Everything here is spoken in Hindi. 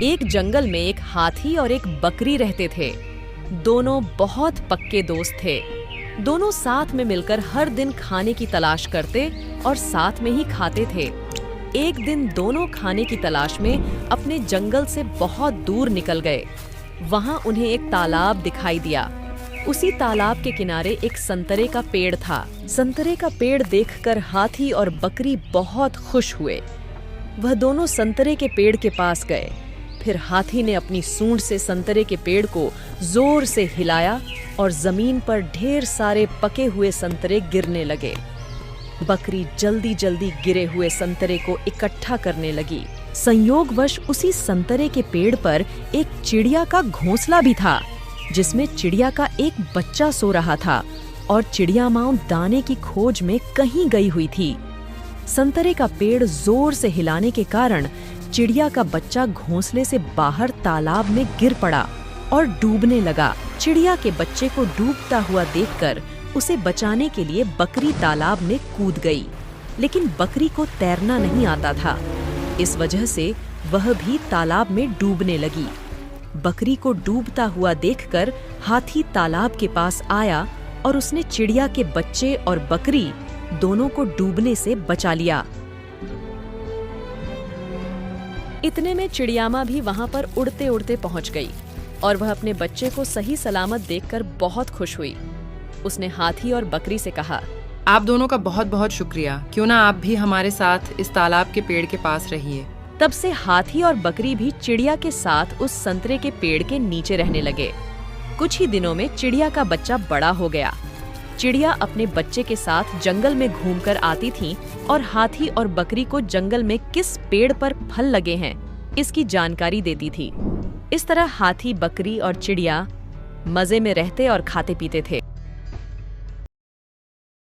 एक जंगल में एक हाथी और एक बकरी रहते थे। दोनों बहुत पक्के दोस्त थे। दोनों साथ में मिलकर हर दिन खाने की तलाश करते और साथ में ही खाते थे। एक दिन दोनों खाने की तलाश में अपने जंगल से बहुत दूर निकल गए। वहां उन्हें एक तालाब दिखाई दिया। उसी तालाब के किनारे एक संतरे का पेड़ था। संतरे का पेड़ देखकर हाथी और बकरी बहुत खुश हुए। वह दोनों संतरे के पेड़ के पास गए। फिर हाथी ने अपनी सूंड से संतरे के पेड़ को जोर से हिलाया और जमीन पर ढेर सारे पके हुए संतरे गिरने लगे। बकरी जल्दी जल्दी गिरे हुए संतरे को इकट्ठा करने लगी। संयोगवश उसी संतरे के पेड़ पर एक चिड़िया का घोंसला भी था, जिसमें चिड़िया का एक बच्चा सो रहा था और चिड़िया माँ दाने की खोज में कहीं गई हुई थी। संतरे का पेड़ जोर से हिलाने के कारण चिड़िया का बच्चा घोंसले से बाहर तालाब में गिर पड़ा और डूबने लगा। चिड़िया के बच्चे को डूबता हुआ देखकर उसे बचाने के लिए बकरी तालाब में कूद गई, लेकिन बकरी को तैरना नहीं आता था। इस वजह से वह भी तालाब में डूबने लगी। बकरी को डूबता हुआ देखकर हाथी तालाब के पास आया और उसने चिड़िया के बच्चे और बकरी दोनों को डूबने से बचा लिया। इतने में चिड़िया माँ भी वहां पर उड़ते उड़ते पहुंच गई और वह अपने बच्चे को सही सलामत देखकर बहुत खुश हुई। उसने हाथी और बकरी से कहा, आप दोनों का बहुत बहुत शुक्रिया। क्यों ना आप भी हमारे साथ इस तालाब के पेड़ के पास रहिए। तब से हाथी और बकरी भी चिड़िया के साथ उस संतरे के पेड़ के नीचे रहने लगे। कुछ ही दिनों में चिड़िया का बच्चा बड़ा हो गया। चिड़िया अपने बच्चे के साथ जंगल में घूमकर आती थी और हाथी और बकरी को जंगल में किस पेड़ पर फल लगे हैं इसकी जानकारी देती थी। इस तरह हाथी, बकरी और चिड़िया मजे में रहते और खाते पीते थे।